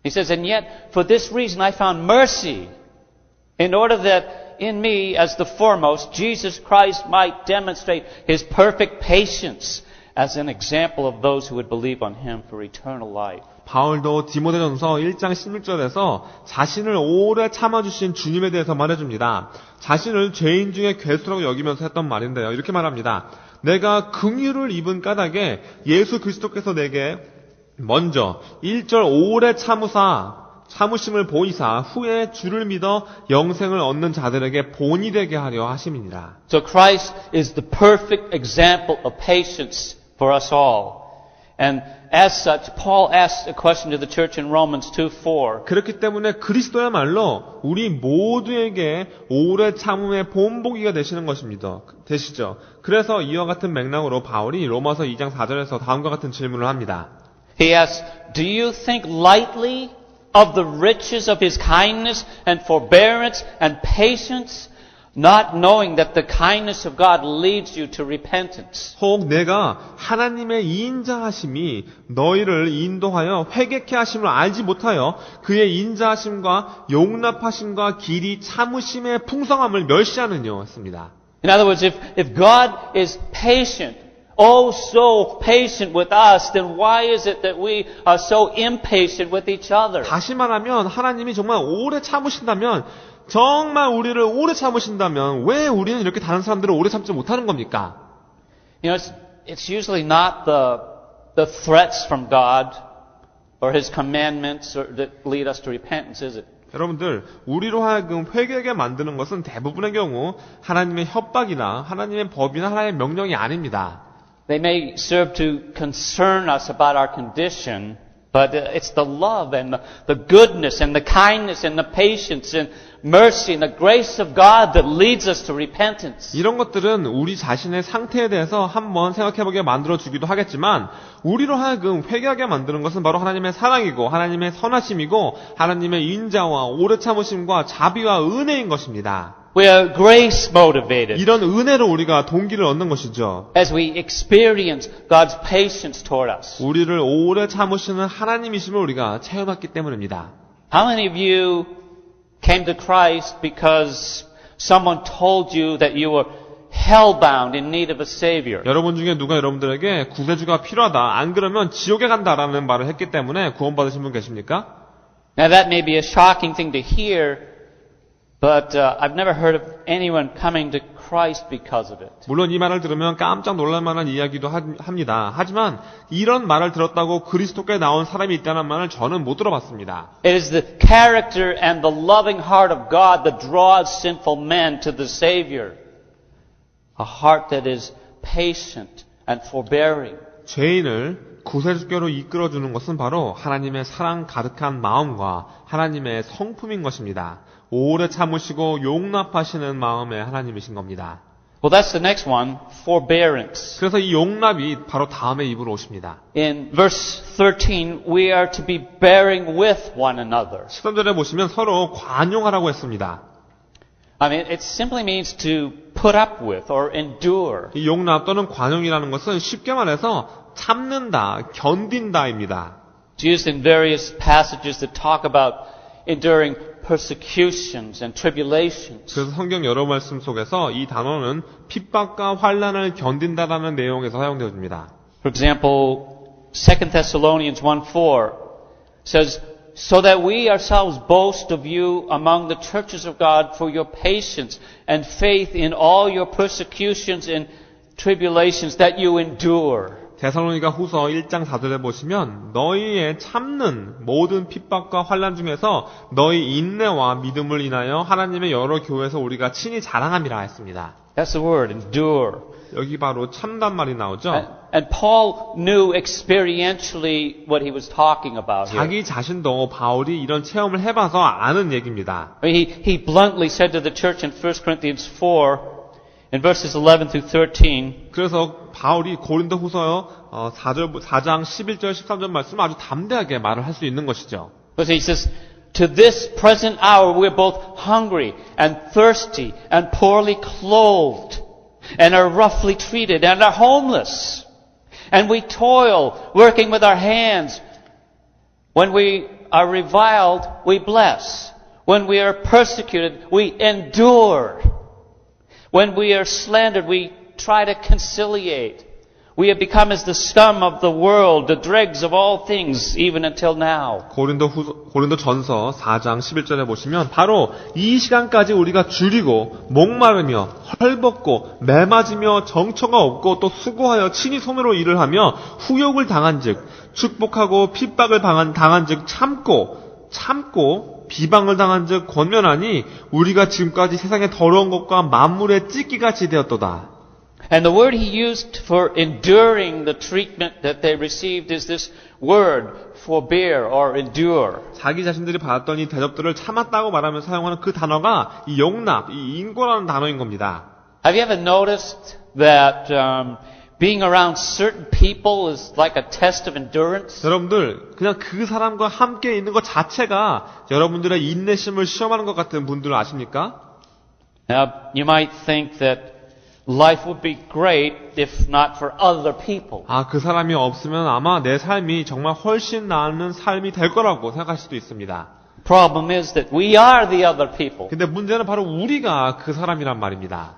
he says, and yet for this reason I found mercy, in order that in me, as the foremost, Jesus Christ might demonstrate his perfect patience as an example of those who would believe on him for eternal life. 바울도 디모데전서 1장 16절에서 자신을 오래 참아주신 주님에 대해서 말해줍니다. 자신을 죄인 중에 괴수라고 여기면서 했던 말인데요. 이렇게 말합니다. 내가 긍휼을 입은 까닭에 예수 그리스도께서 내게 먼저 1절 오래 참으심을 보이사 후에 주를 믿어 영생을 얻는 자들에게 본이 되게 하려 하심이니라. So Christ is the perfect example of patience for us all. And as such, Paul asks a question to the church in Romans 2:4. 그렇기 때문에 그리스도야말로 우리 모두에게 오래 참음의 본보기가 되시죠. 그래서 이와 같은 맥락으로 바울이 로마서 2장 4절에서 다음과 같은 질문을 합니다. He asks, do you think lightly of the riches of his kindness and forbearance and patience, not knowing that the kindness of God leads you to repentance? 혹 내가 하나님의 인자하심이 너희를 인도하여 회개케 하심을 알지 못하여 그의 인자하심과 용납하심과 길이 참으심의 풍성함을 멸시하느뇨 했습니다. In other words, if God is patient, oh so patient with us, then why is it that we are so impatient with each other? 다시 말하면 하나님이 정말 오래 참으신다면 정말 우리를 오래 참으신다면 왜 우리는 이렇게 다른 사람들을 오래 참지 못하는 겁니까? You know, it's usually not the threats from God or His commandments that lead us to repentance, is it? 여러분들, 우리로 하여금 회개하게 만드는 것은 대부분의 경우 하나님의 협박이나 하나님의 법이나 하나님의 명령이 아닙니다. They may serve to concern us about our condition, but it's the love and the goodness and the kindness and the patience and mercy and the grace of God that leads us to repentance. 이런 것들은 우리 자신의 상태에 대해서 한번 생각해보게 만들어주기도 하겠지만 우리로 하여금 회개하게 만드는 것은 바로 하나님의 사랑이고 하나님의 선하심이고 하나님의 인자와 오래 참으심과 자비와 은혜인 것입니다. We are grace motivated 이런 은혜로 우리가 동기를 얻는 것이죠. as we experience God's patience toward us. 우리를 오래 참으시는 하나님이심을 우리가 체험했기 때문입니다. How many of you came to Christ because someone told you that you were hellbound in need of a savior? 여러분 중에 누가 여러분들에게 구세주가 필요하다, 안 그러면 지옥에 간다라는 말을 했기 때문에 구원받으신 분 계십니까? Now that may be a shocking thing to hear, but I've never heard of anyone coming to Christ because of it. 물론 이 말을 들으면 깜짝 놀랄 만한 이야기도 합니다. 하지만 이런 말을 들었다고 그리스도께 나온 사람이 있다는 말을 저는 못 들어봤습니다. It is the character and the loving heart of God that draws sinful men to the Savior. A heart that is patient and forbearing. 죄인을 구세주께로 이끌어주는 것은 바로 하나님의 사랑 가득한 마음과 하나님의 성품인 것입니다. 오래 참으시고 용납하시는 마음의 하나님이신 겁니다. Well, that's the next one, forbearance. 그래서 이 용납이 바로 다음에 입으로 오십니다. In verse 13, we are to be bearing with one another. 13절에 보시면 서로 관용하라고 했습니다. I mean, it simply means to put up with or endure. 이 용납 또는 관용이라는 것은 쉽게 말해서 참는다, 견딘다입니다. It's used in various passages that talk about enduring persecutions and tribulations. 그래서 성경 여러 말씀 속에서 이 단어는 핍박과 환난을 견딘다라는 내용에서 사용되어집니다. For example, 2 Thessalonians 1:4 says, so that we ourselves boast of you among the churches of God for your patience and faith in all your persecutions and tribulations that you endure. 데살로니가 후서 1장 4절에 보시면 너희의 참는 모든 핍박과 환난 중에서 너희 인내와 믿음을 인하여 하나님의 여러 교회에서 우리가 친히 자랑함이라 했습니다. That's the word, endure. 여기 바로 참단 말이 나오죠. And Paul knew experientially what he was talking about here. 자기 자신도 바울이 이런 체험을 해봐서 아는 얘기입니다. He bluntly said to the church in 1 Corinthians 4, in verses 11 through 13, 그래서 바울이 고린도 후서 4장 11절 13절 말씀 아주 담대하게 말을 할 수 있는 것이죠. because he says, To this present hour, we're both hungry and thirsty and poorly clothed and are roughly treated and are homeless. And we toil, working with our hands. When we are reviled, we bless. When we are persecuted, we endure. When we are slandered, we try to conciliate. We have become as the scum of the world, the dregs of all things, even until now. 고린도 전서 4장 11절에 보시면 바로 이 시간까지 우리가 줄이고 목마르며 헐벗고 매맞으며 정처가 없고 또 수고하여 친히 손으로 일을 하며 후욕을 당한즉 축복하고 핍박을 당한즉 참고 비방을 당한즉 권면하니 우리가 지금까지 세상의 더러운 것과 만물의 찢기같이 되었도다. And the word he used for enduring the treatment that they received is this word, forbear or endure. 자기 자신들이 받았던 이 대접들을 참았다고 말하면서 사용하는 그 단어가 이 용납, 이 인고라는 단어인 겁니다. Have you ever noticed that being around certain people is like a test of endurance? 여러분들 그냥 그 사람과 함께 있는 것 자체가 여러분들의 인내심을 시험하는 것 같은 분들 아십니까? Now, you might think that life would be great if not for other people. 그 사람이 없으면 아마 내 삶이 정말 훨씬 나은 삶이 될 거라고 생각할 수도 있습니다. Problem is that we are the other people. 근데 문제는 바로 우리가 그 사람이란 말입니다.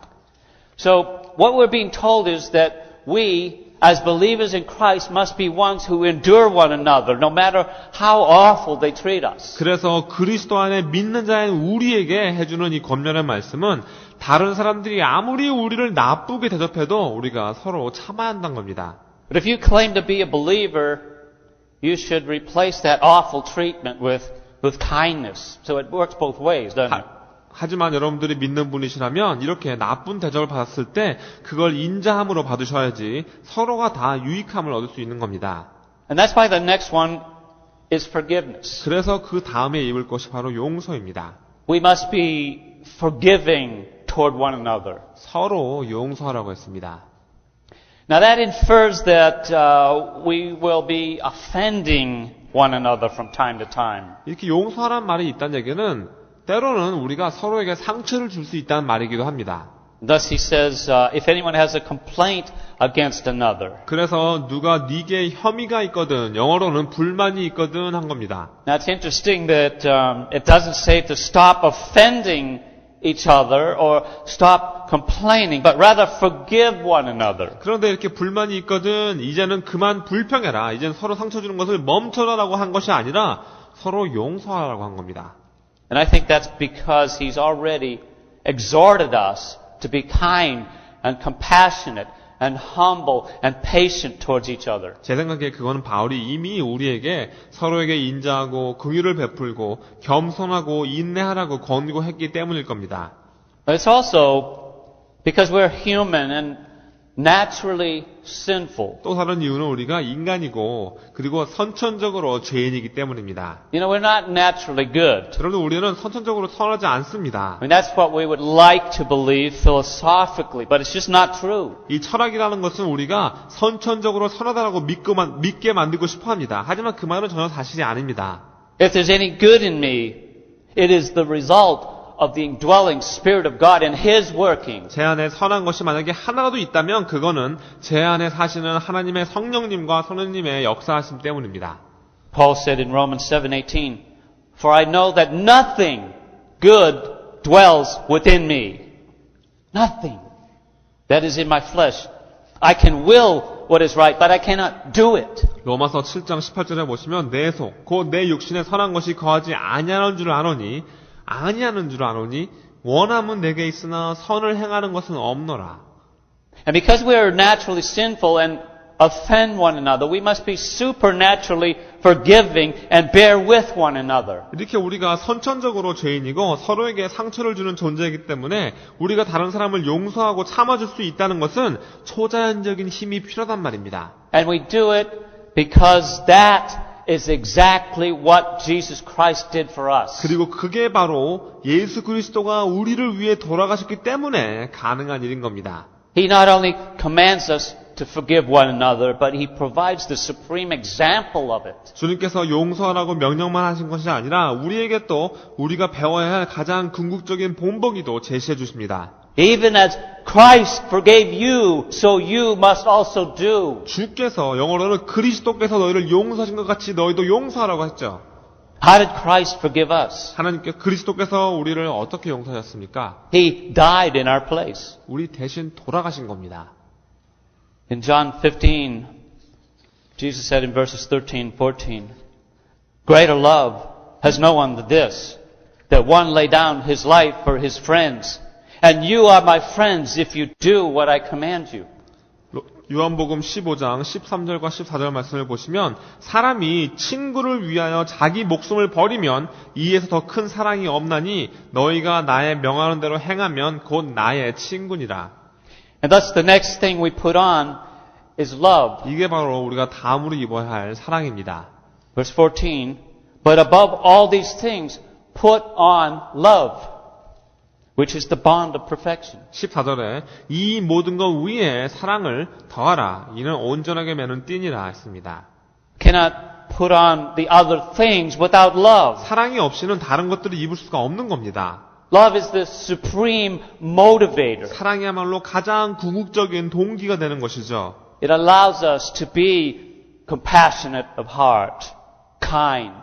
So, what we're being told is that we, as believers in Christ, must be ones who endure one another, no matter how awful they treat us. 그래서 그리스도 안에 믿는 자인 우리에게 해주는 이 권면의 말씀은 다른 사람들이 아무리 우리를 나쁘게 대접해도 우리가 서로 참아야 한다는 겁니다. But if you claim to be a believer, you should replace that awful treatment with kindness. So it works both ways, doesn't it? 하지만 여러분들이 믿는 분이시라면 이렇게 나쁜 대접을 받았을 때 그걸 인자함으로 받으셔야지 서로가 다 유익함을 얻을 수 있는 겁니다. And that's why the next one is forgiveness. 그래서 그 다음에 입을 것이 바로 용서입니다. We must be forgiving toward one another. 서로 용서하라고 했습니다. Now that infers that we will be offending one another from time to time. 이렇게 용서하라는 말이 있다는 얘기는 때로는 우리가 서로에게 상처를 줄 수 있다는 말이기도 합니다. Thus he says, if anyone has a complaint against another. 그래서 누가 네게 혐의가 있거든, 영어로는 불만이 있거든 한 겁니다. Now it's interesting that it doesn't say to stop offending each other or stop complaining, but rather forgive one another. 그런데 이렇게 불만이 있거든, 이제는 그만 불평해라, 이제는 서로 상처 주는 것을 멈춰라라고 한 것이 아니라 서로 용서하라고 한 겁니다. And I think that's because he's already exhorted us to be kind and compassionate and humble and patient towards each other. 제 생각에 그거는 바울이 이미 우리에게 서로에게 인자하고 긍휼을 베풀고 겸손하고 인내하라고 권고했기 때문일 겁니다. But it's also because we're human and naturally sinful. 또 다른 이유는 우리가 인간이고 그리고 선천적으로 죄인이기 때문입니다. You know, we're not naturally good. 여러분 우리는 선천적으로 선하지 않습니다. I mean, that's what we would like to believe philosophically, but it's just not true. 이 철학이라는 것은 우리가 선천적으로 선하다라고 믿게 만들고 싶어합니다. 하지만 그 말은 전혀 사실이 아닙니다. If there's any good in me, it is the result of the indwelling Spirit of God and His working. 제 안에 선한 것이 만약에 하나라도 있다면 그거는 제 안에 사시는 하나님의 성령님과 성령님의 역사하심 때문입니다. Paul said in Romans 7:18, "For I know that nothing good dwells within me. Nothing that is in my flesh. I can will what is right, but I cannot do it." 로마서 7장 18절에 보시면 내 속, 곧 내 육신에 선한 것이 거하지 아니하는 줄 아노니 원함은 내게 있으나 선을 행하는 것은 없노라. And because we are naturally sinful and offend one another, we must be supernaturally forgiving and bear with one another. 이렇게 우리가 선천적으로 죄인이고 서로에게 상처를 주는 존재이기 때문에 우리가 다른 사람을 용서하고 참아줄 수 있다는 것은 초자연적인 힘이 필요하단 말입니다. And we do it because that is exactly what Jesus Christ did for us. 그리고 그게 바로 예수 그리스도가 우리를 위해 돌아가셨기 때문에 가능한 일인 겁니다. He not only commands us to forgive one another, but he provides the supreme example of it. 주님께서 용서하라고 명령만 하신 것이 아니라 우리에게 또 우리가 배워야 할 가장 궁극적인 본보기도 제시해 주십니다. Even as Christ forgave you, so you must also do. 주께서 영어로는 그리스도께서 너희를 용서하신 것 같이 너희도 용서하라고 했죠. How did Christ forgive us? 그리스도께서 우리를 어떻게 용서하셨습니까? He died in our place. 우리 대신 돌아가신 겁니다. In John 15, Jesus said in verses 13, 14, Greater love has no one than this, that one lay down his life for his friends. And you are my friends if you do what I command you. 요한복음 15장 13절과 14절 말씀을 보시면 사람이 친구를 위하여 자기 목숨을 버리면 이에서 더 큰 사랑이 없나니 너희가 나의 명하는 대로 행하면 곧 나의 친구니라. And thus the next thing we put on is love. 이게 바로 우리가 다음으로 입어야 할 사랑입니다. Verse 14, But above all these things put on love, which is the bond of perfection. 14절에 이 모든 것 위에 사랑을 더하라. 이는 온전하게 매는 띠니라 했습니다. Cannot put on the other things without love. 사랑이 없이는 다른 것들을 입을 수가 없는 겁니다. Love is the supreme motivator. 사랑이야말로 가장 궁극적인 동기가 되는 것이죠. It allows us to be compassionate of heart, kind,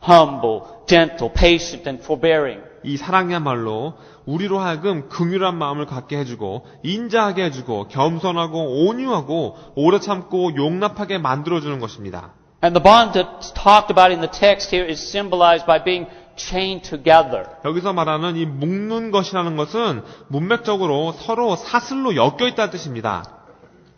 humble, gentle, patient, and forbearing. 이 사랑이야말로 우리로 하여금 긍휼한 마음을 갖게 해주고 인자하게 해주고 겸손하고 온유하고 오래 참고 용납하게 만들어주는 것입니다. And the bond that's talked about in the text here is symbolized by being chained together. 여기서 말하는 이 묶는 것이라는 것은 문맥적으로 서로 사슬로 엮여 있다는 뜻입니다.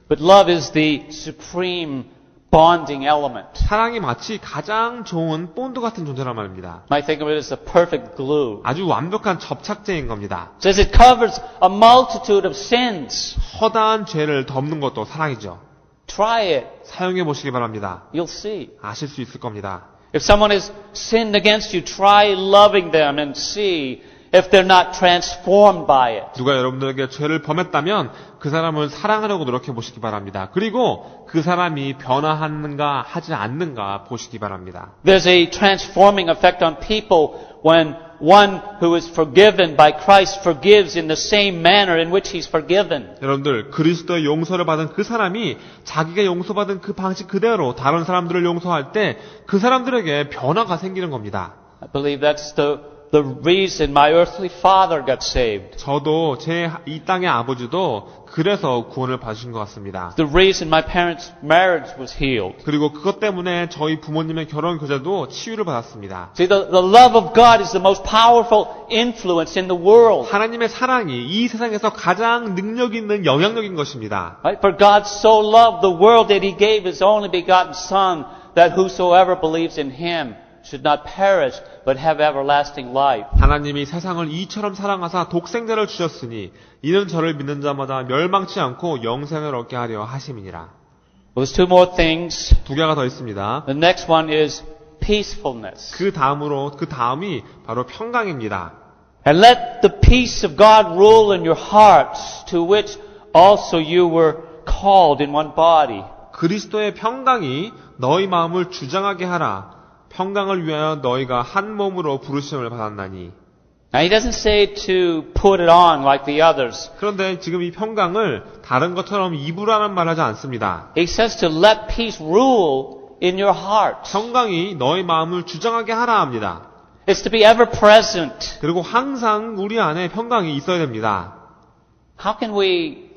But love is the supreme bonding element. 사랑이 마치 가장 좋은 본드 같은 존재란 말입니다. I think of it as the perfect glue. 아주 완벽한 접착제인 겁니다. It says it covers a multitude of sins. 허다한 죄를 덮는 것도 사랑이죠. Try it. 사용해 보시기 바랍니다. You'll see. 아실 수 있을 겁니다. If someone has sinned against you, try loving them and see if they're not transformed by it. 누가 여러분들에게 죄를 범했다면 그 사람을 사랑하려고 노력해 보시기 바랍니다. 그리고 그 사람이 변화하는가 하지 않는가 보시기 바랍니다. There's a transforming effect on people when one who is forgiven by Christ forgives in the same manner in which he's forgiven. 여러분들 그리스도의 용서를 받은 그 사람이 자기가 용서받은 그 방식 그대로 다른 사람들을 용서할 때 그 사람들에게 변화가 생기는 겁니다. I believe that's the reason my earthly father got saved. 저도 제 이 땅의 아버지도 그래서 구원을 받으신 것 같습니다. The reason my parents' marriage was healed. 그리고 그것 때문에 저희 부모님의 결혼 교제도 치유를 받았습니다. See, the love of God is the most powerful influence in the world. 하나님의 사랑이 이 세상에서 가장 능력 있는 영향력인 것입니다. Right? For God so loved the world that He gave His only begotten Son, that whosoever believes in Him should not perish, but have everlasting life. 하나님이 세상을 이처럼 사랑하사 독생자를 주셨으니 이는 저를 믿는 자마다 멸망치 않고 영생을 얻게 하려 하심이니라. Well, there's two more things. 두 개가 더 있습니다. The next one is peacefulness. 그 다음이 바로 평강입니다. And let the peace of God rule in your hearts, to which also you were called in one body. 그리스도의 평강이 너희 마음을 주장하게 하라. 평강을 위하여 너희가 한 몸으로 부르심을 받았나니. Now he doesn't say to put it on like the others. 그런데 지금 이 평강을 다른 것처럼 입으라는 말 하지 않습니다. He says to let peace rule in your heart. 평강이 너희 마음을 주장하게 하라 합니다. It's to be ever present. 그리고 항상 우리 안에 평강이 있어야 됩니다. How can we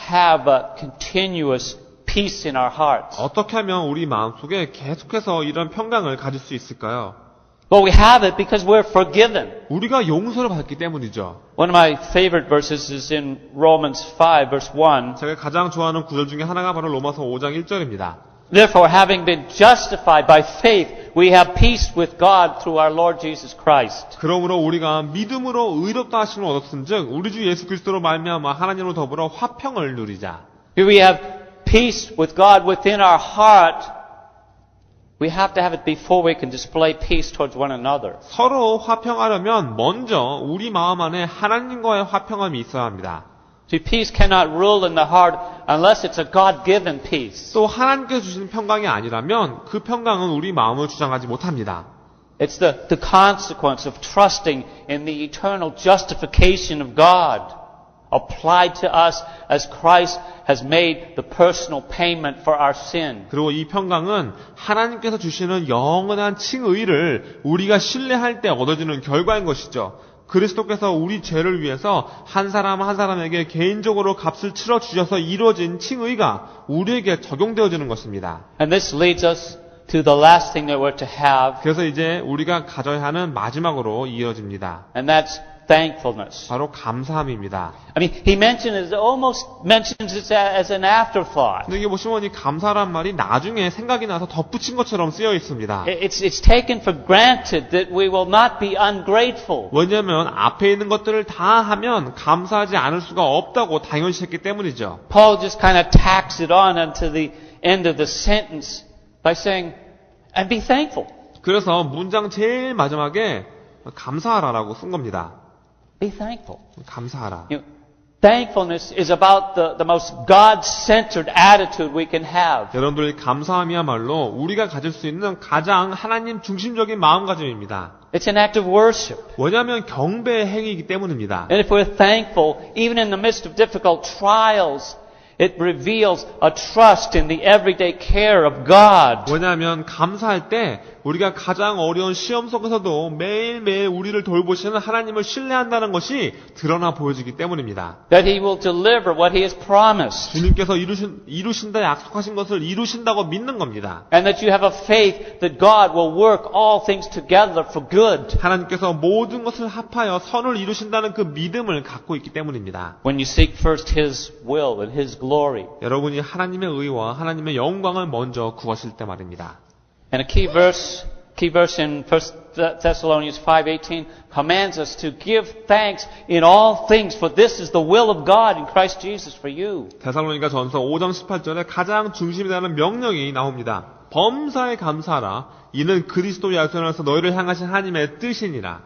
have a continuous peace in our hearts? 어떻게 하면 우리 마음속에 계속해서 이런 평강을 가질 수 있을까요? Well, we have it because we're forgiven. 우리가 용서를 받기 때문이죠. One of my favorite verses is in Romans 5, verse 1. 제가 가장 좋아하는 구절 중에 하나가 바로 로마서 5장 1절입니다. Therefore, having been justified by faith, we have peace with God through our Lord Jesus Christ. 그러므로 우리가 믿음으로 의롭다 하심을 얻었은즉 우리 주 예수 그리스도로 말미암아 하나님으로 더불어 화평을 누리자. Here we have peace with God within our heart. We have to have it before we can display peace towards one another. 서로 화평하려면 먼저 우리 마음 안에 하나님과의 화평함이 있어야 합니다. See, peace cannot rule in the heart unless it's a God-given peace. 또 하나님께서 주시는 평강이 아니라면 그 평강은 우리 마음을 주장하지 못합니다. It's the consequence of trusting in the eternal justification of God applied to us as Christ has made the personal payment for our sin. 그리고 이 평강은 하나님께서 주시는 영원한 칭의를 우리가 신뢰할 때 얻어지는 결과인 것이죠. 그리스도께서 우리 죄를 위해서 한 사람 한 사람에게 개인적으로 값을 치러 주셔서 이루어진 칭의가 우리에게 적용되어지는 것입니다. And this leads us to the last thing that we're to have, 그래서 이제 우리가 가져야 하는 마지막으로 이어집니다. and that's thankfulness. 바로 감사함입니다. I mean, he almost mentions it as an afterthought. 근데 이게 보시면 이 감사란 말이 나중에 생각이 나서 덧붙인 것처럼 쓰여 있습니다. It's taken for granted that we will not be ungrateful. 왜냐하면 앞에 있는 것들을 다 하면 감사하지 않을 수가 없다고 당연시했기 때문이죠. Paul just kind of tacks it on unto the end of the sentence by saying, and be thankful. 그래서 문장 제일 마지막에 감사하라라고 쓴 겁니다. Be thankful. 감사하라. Thankfulness is about the most God-centered attitude we can have. 여러분들 감사함이야말로 우리가 가질 수 있는 가장 하나님 중심적인 마음가짐입니다. It's an act of worship. 왜냐하면 경배의 행위이기 때문입니다. And if we're thankful, even in the midst of difficult trials, it reveals a trust in the everyday care of God. 왜냐하면 감사할 때 우리가 가장 어려운 시험 속에서도 매일매일 우리를 돌보시는 하나님을 신뢰한다는 것이 드러나 보여지기 때문입니다. That He will deliver what He has promised. 주님께서 이루신다 약속하신 것을 이루신다고 믿는 겁니다. And that you have a faith that God will work all things together for good. 하나님께서 모든 것을 합하여 선을 이루신다는 그 믿음을 갖고 있기 때문입니다. When you seek first His will and His glory. 여러분이 하나님의 의와 하나님의 영광을 먼저 구하실 때 말입니다. And a key verse in 1 Thessalonians 5:18 commands us to give thanks in all things, for this is the will of God in Christ Jesus for you. 데살로니가 전서 5장 18절에 가장 중심이 되는 명령이 나옵니다. 범사에 감사하라. 이는 그리스도 예수 안에서 너희를 향하신 하나님의 뜻이니라.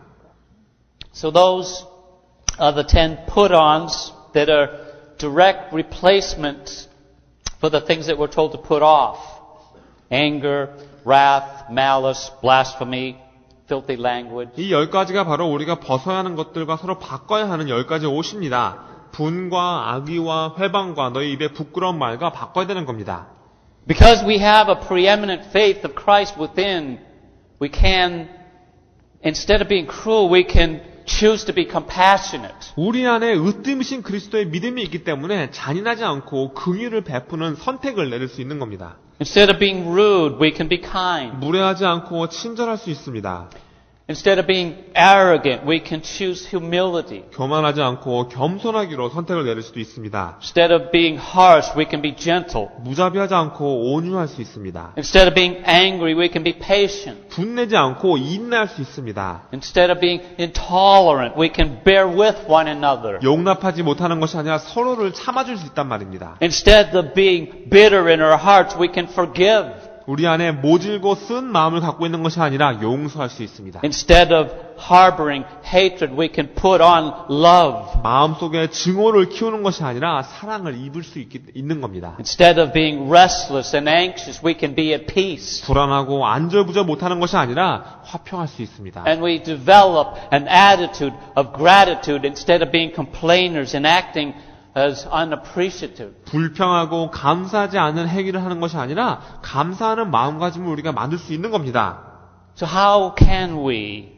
So those are the 10 put-ons that are direct replacements for the things that we're told to put off. Anger, wrath, malice, blasphemy, filthy language. 이 10가지가 바로 우리가 벗어야 하는 것들과 서로 바꿔야 하는 10가지 옷입니다. 분과 악의와 회방과 너희 입에 부끄러운 말과 바꿔야 되는 겁니다. Because we have a preeminent faith of Christ within, we can, instead of being cruel, we can choose to be compassionate. 우리 안에 으뜸이신 그리스도의 믿음이 있기 때문에 잔인하지 않고 긍휼을 베푸는 선택을 내릴 수 있는 겁니다. Instead of being rude, we can be kind. 무례하지 않고 친절할 수 있습니다. Instead of being arrogant, we can choose humility. 교만하지 않고 겸손하기로 선택을 내릴 수도 있습니다. Instead of being harsh, we can be gentle. 무자비하지 않고 온유할 수 있습니다. Instead of being angry, we can be patient. 분내지 않고 인내할 수 있습니다. Instead of being intolerant, we can bear with one another. 용납하지 못하는 것이 아니라 서로를 참아줄 수 있단 말입니다. Instead of being bitter in our hearts, we can forgive. 우리 안에 모질고 쓴 마음을 갖고 있는 것이 아니라 용서할 수 있습니다. Instead of harboring hatred, we can put on love. 마음속에 증오를 키우는 것이 아니라 사랑을 입을 수 있는 겁니다. Instead of being restless and anxious, we can be at peace. 불안하고 안절부절 못하는 것이 아니라 화평할 수 있습니다. And we develop an attitude of gratitude instead of being complainers and acting as unappreciative. 불평하고 감사하지 않는 행위를 하는 것이 아니라 감사하는 마음가짐을 우리가 만들 수 있는 겁니다. So how can we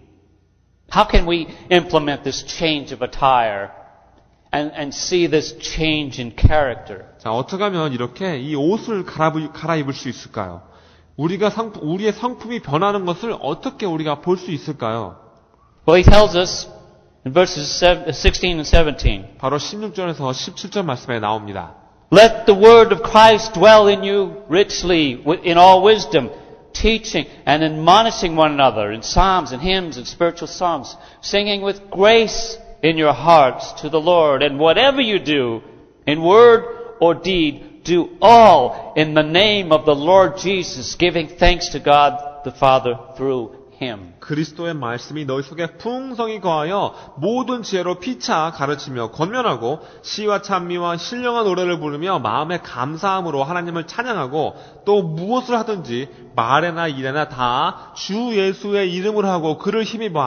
implement this change of attire and see this change in character? 자, 어떻게 하면 이렇게 이 옷을 갈아입을 수 있을까요? 우리의 성품이 변하는 것을 어떻게 우리가 볼 수 있을까요? Well, he tells us in verses 16 and 17. 바로 16절에서 17절 말씀에 나옵니다. Let the word of Christ dwell in you richly in all wisdom, teaching and admonishing one another in psalms and hymns and spiritual songs, singing with grace in your hearts to the Lord. And whatever you do, in word or deed, do all in the name of the Lord Jesus, giving thanks to God the Father through Him. 그리스도의 말씀이 너희 속에 풍성히 거하여 모든 지혜로 피차 가르치며 권면하고 시와 찬미와 신령한 노래를 부르며 마음의 감사함으로 하나님을 찬양하고 또 무엇을 하든지 말에나 일에나 다 주 예수의 이름을 하고 그를 힘입어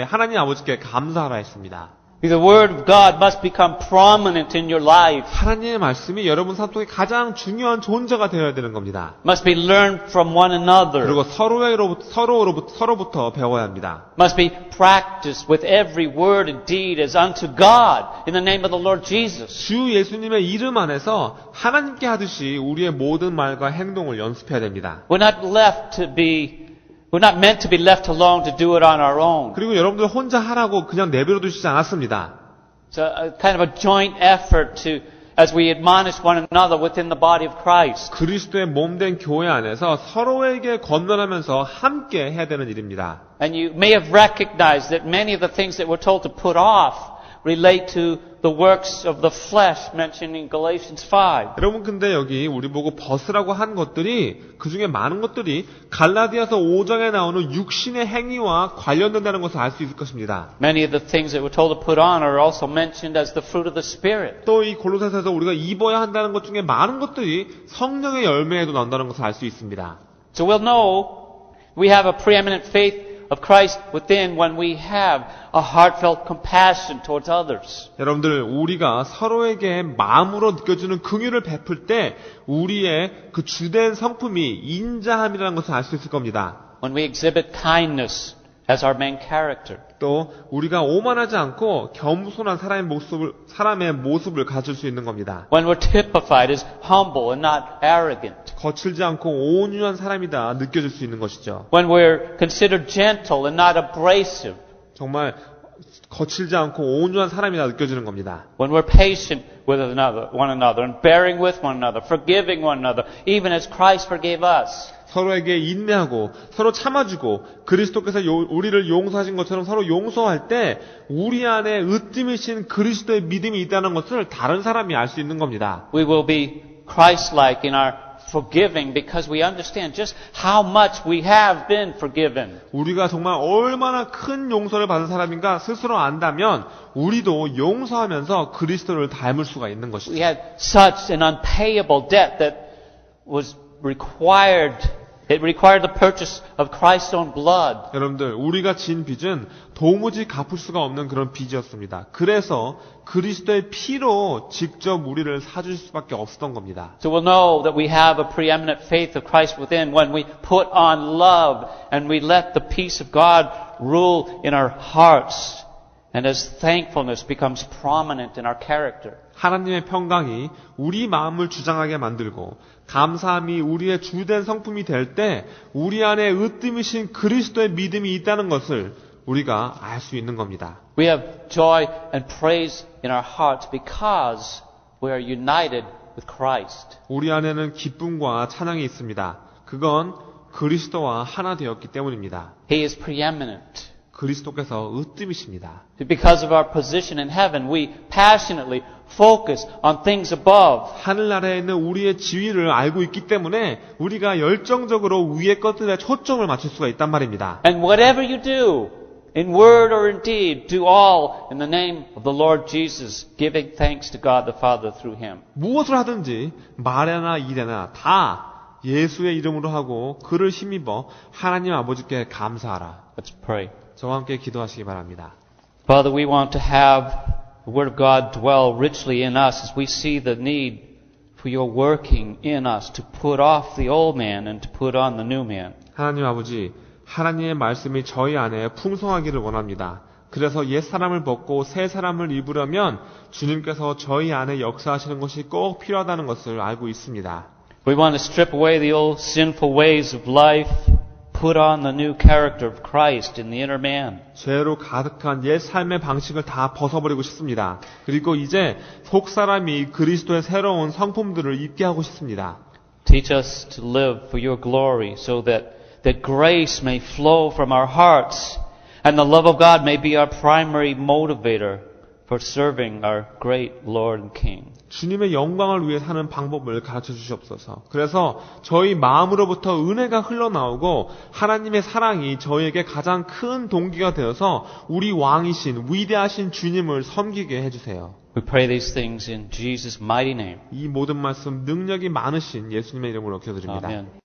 하나님 아버지께 감사하라 했습니다. The Word of God must become prominent in your life. 하나님의 말씀이 여러분 삶 속에 가장 중요한 존재가 되어야 되는 겁니다. Must be learned from one another. 그리고 서로부터 배워야 합니다. Must be practiced with every word and deed as unto God in the name of the Lord Jesus. 주 예수님의 이름 안에서 하나님께 하듯이 우리의 모든 말과 행동을 연습해야 됩니다. We're not meant to be left alone to do it on our own. 그리고 여러분들 혼자 하라고 그냥 내버려 두시지 않았습니다. It's a kind of a joint effort as we admonish one another within the body of Christ. 그리스도의 몸된 교회 안에서 서로에게 권면하면서 함께 해야 되는 일입니다. And you may have recognized that many of the things that we're told to put off relate to the works of the flesh mentioned in Galatians 5. 여러분 근데 여기 우리 보고 벗으라고 한 것들이 그중에 많은 것들이 갈라디아서 5장에 나오는 육신의 행위와 관련된다는 것을 알 수 있을 것입니다. Many of the things that we're told to put on are also mentioned as the fruit of the Spirit. 또 이 골로새서에서 우리가 입어야 한다는 것 중에 많은 것들이 성령의 열매에도 나온다는 것을 알 수 있습니다. So we'll know we have a preeminent faith of Christ within when we have a heartfelt compassion towards others. 여러분들 우리가 서로에게 마음으로 느껴지는 긍휼을 베풀 때 우리의 그 주된 성품이 인자함이라는 것을 알 수 있을 겁니다. When we exhibit kindness as our main character. 또 우리가 오만하지 않고 겸손한 사람의 모습을 가질 수 있는 겁니다. When we're typified as humble and not arrogant. 거칠지 않고 온유한 사람이다 느껴질 수 있는 것이죠. When we're considered gentle and not abrasive. 정말 거칠지 않고 온유한 사람이다 느껴지는 겁니다. When we're patient with one another and bearing with one another, forgiving one another, even as Christ forgave us. 서로에게 인내하고 서로 참아주고 그리스도께서 우리를 용서하신 것처럼 서로 용서할 때 우리 안에 으뜸이신 그리스도의 믿음이 있다는 것을 다른 사람이 알 수 있는 겁니다. We will be Christ-like in our forgiving because we understand just how much we have been forgiven. 우리가 정말 얼마나 큰 용서를 받은 사람인가 스스로 안다면 우리도 용서하면서 그리스도를 닮을 수가 있는 것이죠. We had such an unpayable debt that was required. It required the purchase of Christ's own blood. 여러분들 우리가 진 빚은 도무지 갚을 수가 없는 그런 빚이었습니다. 그래서 그리스도의 피로 직접 우리를 사주실 수밖에 없었던 겁니다. So we'll know that we have a preeminent faith of Christ within when we put on love and we let the peace of God rule in our hearts and as thankfulness becomes prominent in our character. 하나님의 평강이 우리 마음을 주장하게 만들고 감사함이 우리의 주된 성품이 될 때 우리 안에 으뜸이신 그리스도의 믿음이 있다는 것을 우리가 알 수 있는 겁니다. We have joy and praise in our hearts because we are united with Christ. 우리 안에는 기쁨과 찬양이 있습니다. 그건 그리스도와 하나 되었기 때문입니다. He is preeminent. 그리스도께서 으뜸이십니다. Because of our position in heaven, we passionately focus on things above. 하늘나라에 있는 우리의 지위를 알고 있기 때문에 우리가 열정적으로 위의 것들에 초점을 맞출 수가 있단 말입니다. And whatever you do, in word or in deed, do all in the name of the Lord Jesus, giving thanks to God the Father through Him. 무엇을 하든지 말에나 일에나 다 예수의 이름으로 하고 그를 힘입어 하나님 아버지께 감사하라. Let's pray. 저와 함께 기도하시기 바랍니다. Father, we want to have the Word of God dwell richly in us as we see the need for your working in us to put off the old man and to put on the new man. 하나님 아버지, 하나님의 말씀이 저희 안에 풍성하기를 원합니다. 그래서 옛 사람을 벗고 새 사람을 입으려면 주님께서 저희 안에 역사하시는 것이 꼭 필요하다는 것을 알고 있습니다. We want to strip away the old sinful ways of life, put on the new character of Christ in the inner man. 죄로 가득한 옛 삶의 방식을 다 벗어버리고 싶습니다. 그리고 이제 속사람이 그리스도의 새로운 성품들을 입게 하고 싶습니다. Teach us to live for your glory so that grace may flow from our hearts and the love of God may be our primary motivator for serving our great Lord and King. 주님의 영광을 위해 사는 방법을 가르쳐 주시옵소서. 그래서 저희 마음으로부터 은혜가 흘러나오고 하나님의 사랑이 저희에게 가장 큰 동기가 되어서 우리 왕이신 위대하신 주님을 섬기게 해주세요. We pray these things in Jesus' mighty name. 이 모든 말씀 능력이 많으신 예수님의 이름으로 기도드립니다. Amen.